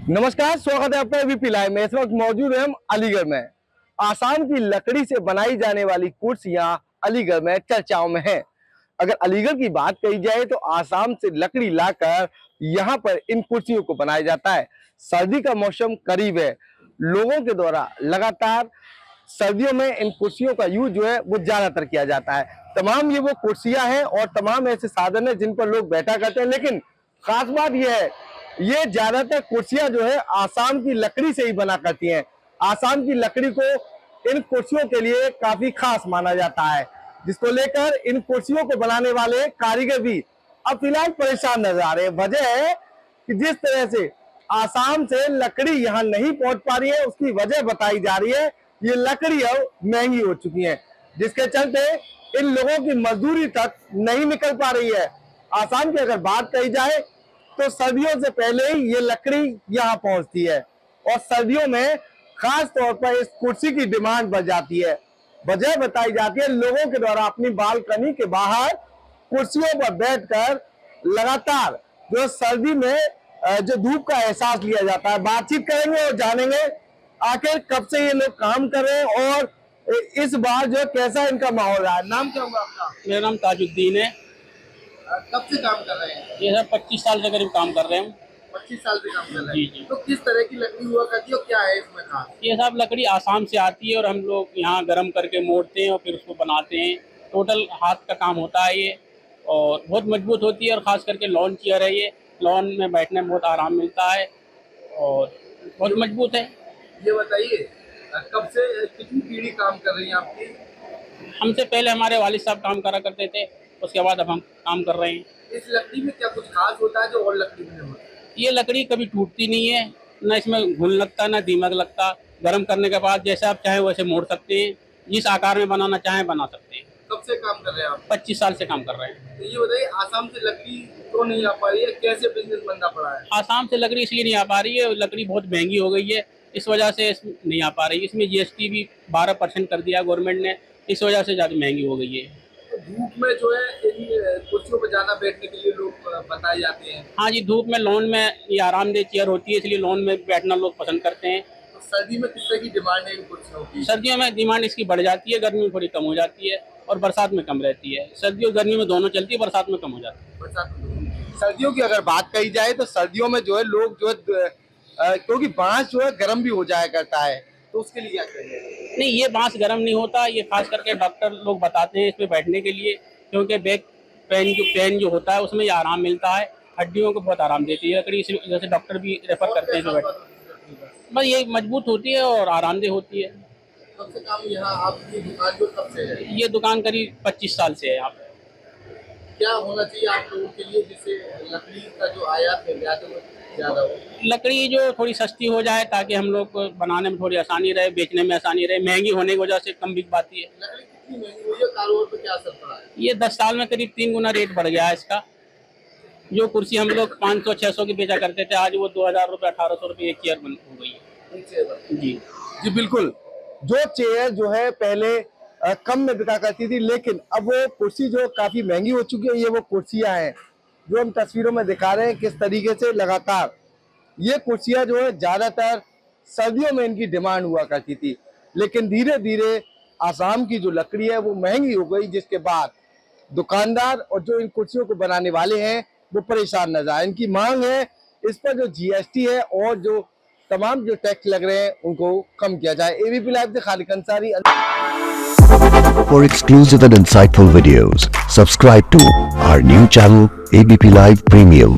नमस्कार, स्वागत है आपका एबीपी लाइव में। इस वक्त मौजूद है हम अलीगढ़ में। आसाम की लकड़ी से बनाई जाने वाली कुर्सियां अलीगढ़ में चर्चाओं में हैं। अगर अलीगढ़ की बात कही जाए तो आसाम से लकड़ी लाकर यहां पर इन कुर्सियों को बनाया जाता है। सर्दी का मौसम करीब है, लोगों के द्वारा लगातार सर्दियों में इन कुर्सियों का यूज जो है वो ज्यादातर किया जाता है। तमाम ये वो कुर्सियां हैं और तमाम ऐसे साधन है जिन पर लोग बैठा करते हैं, लेकिन खास बात यह है ये ज्यादातर कुर्सियां जो है आसाम की लकड़ी से ही बना करती हैं। आसाम की लकड़ी को इन कुर्सियों के लिए काफी खास माना जाता है, जिसको लेकर इन कुर्सियों को बनाने वाले कारीगर भी अब फिलहाल परेशान नजर आ रहे हैं। वजह है कि जिस तरह से आसाम से लकड़ी यहाँ नहीं पहुंच पा रही है, उसकी वजह बताई जा रही है ये लकड़ी अब महंगी हो चुकी है, जिसके चलते इन लोगों की मजदूरी तक नहीं निकल पा रही है। आसाम की अगर बात कही जाए तो सर्दियों से पहले ही ये लकड़ी यहाँ पहुंचती है और सर्दियों में खास तौर पर इस कुर्सी की डिमांड बढ़ जाती है। वजह बताई जाती है लोगों के द्वारा अपनी बालकनी के बाहर कुर्सियों पर बैठकर लगातार जो सर्दी में जो धूप का एहसास लिया जाता है। बातचीत करेंगे और जानेंगे आखिर कब से ये लोग काम कर रहे हैं और इस बार जो कैसा इनका माहौल रहा है। नाम क्या होगा आपका? मेरा नाम ताजुद्दीन है। कब से काम कर रहे हैं? ये सर 25 साल से करीब काम कर रहे हैं। 25 साल से काम कर रहे हैं। जी जी। तो किस तरह की लकड़ी हुआ करती है और क्या है इसमें खास? ये सब लकड़ी आसाम से आती है और हम लोग यहाँ गर्म करके मोड़ते हैं और फिर उसको बनाते हैं। टोटल हाथ का काम होता है ये, और बहुत मजबूत होती है और ख़ास करके लॉन चेयर है ये। लॉन में बैठने में बहुत आराम मिलता है और बहुत मजबूत है। ये बताइए कब से कितनी पीढ़ी काम कर रही है आपकी? हमसे पहले हमारे वालिद साहब काम करा करते थे, उसके बाद अब हम काम कर रहे हैं। इस लकड़ी में क्या कुछ खास होता है जो और लकड़ी में नहीं होता? ये लकड़ी कभी टूटती नहीं है, ना इसमें घुन लगता ना दीमक लगता। गर्म करने के बाद जैसे आप चाहें वैसे मोड़ सकते हैं, जिस आकार में बनाना चाहें बना सकते हैं। कब से काम कर रहे हैं आप? 25 साल से काम कर रहे हैं। तो ये बताइए आसाम से लकड़ी तो नहीं आ पा रही है, कैसे बिजनेस बनना पड़ा है? आसाम से लकड़ी इसलिए नहीं आ पा रही है, लकड़ी बहुत महंगी हो गई है, इस वजह से नहीं आ पा रही है। इसमें GST भी 12% कर दिया गवर्नमेंट ने, इस वजह से ज़्यादा महंगी हो गई है। तो धूप में जो है इन कुर्सियों पर ज्यादा बैठने के लिए लोग बताए जाते हैं। हाँ जी, धूप में लॉन में ये आरामदेह चेयर होती है, इसलिए लॉन में बैठना लोग पसंद करते हैं। तो सर्दी में किस तरह की डिमांड है इन कुर्सियों की? सर्दियों में डिमांड इसकी बढ़ जाती है, गर्मी में थोड़ी कम हो जाती है और बरसात में कम रहती है। सर्दी और गर्मी में दोनों चलती है, बरसात में कम हो जाती है। बरसात में। सर्दियों की अगर बात कही जाए तो सर्दियों में जो है लोग जो है क्योंकि बांस जो है गर्म भी हो जाया करता है, तो उसके लिए क्या करेंगे? नहीं, ये बांस गर्म नहीं होता, ये खास करके डॉक्टर लोग बताते हैं इसमें बैठने के लिए, क्योंकि बैक पेन जो होता है उसमें ये आराम मिलता है, हड्डियों को बहुत आराम देती है लकड़ी, इसी वजह से डॉक्टर भी रेफर करते हैं। बस ये मजबूत होती है और आरामदेह होती है। कब से काम यहाँ आपकी दुकान जो कब से है? ये दुकान करीब 25 साल से है यहाँ पे। क्या होना चाहिए आप लोगों के लिए जिससे लकड़ी का जो आयात है ज्यादा हो? लकड़ी जो थोड़ी सस्ती हो जाए ताकि हम लोग को बनाने में थोड़ी आसानी रहे, बेचने में आसानी रहे। महंगी होने की वजह से कम बिक पाती है। लकड़ी कितनी महंगी हुई है, कारोबार पर क्या असर पड़ा है? ये 10 साल में करीब 3 गुना रेट बढ़ गया है इसका। जो कुर्सी हम लोग 500-600 की बेचा करते थे, आज वो 2000 रुपये 1800 रुपये एक चेयर हो गई है। जी जी बिल्कुल। जो चेयर जो है पहले कम में बिका करती थी, लेकिन अब वो कुर्सी जो काफी महंगी हो चुकी है। ये वो कुर्सियां हैं जो हम तस्वीरों में दिखा रहे हैं किस तरीके से लगातार ये कुर्सियां जो है ज्यादातर सर्दियों में इनकी डिमांड हुआ करती थी, लेकिन धीरे धीरे आसाम की जो लकड़ी है वो महंगी हो गई, जिसके बाद दुकानदार और जो इन कुर्सियों को बनाने वाले हैं वो परेशान नजर आए। इनकी मांग है इस पर जो GST है और जो तमाम जो टैक्स लग रहे हैं उनको कम किया जाए। एबीपी लाइव से Khalid Ansari. For exclusive and insightful videos, subscribe to our new channel ABP Live Premium.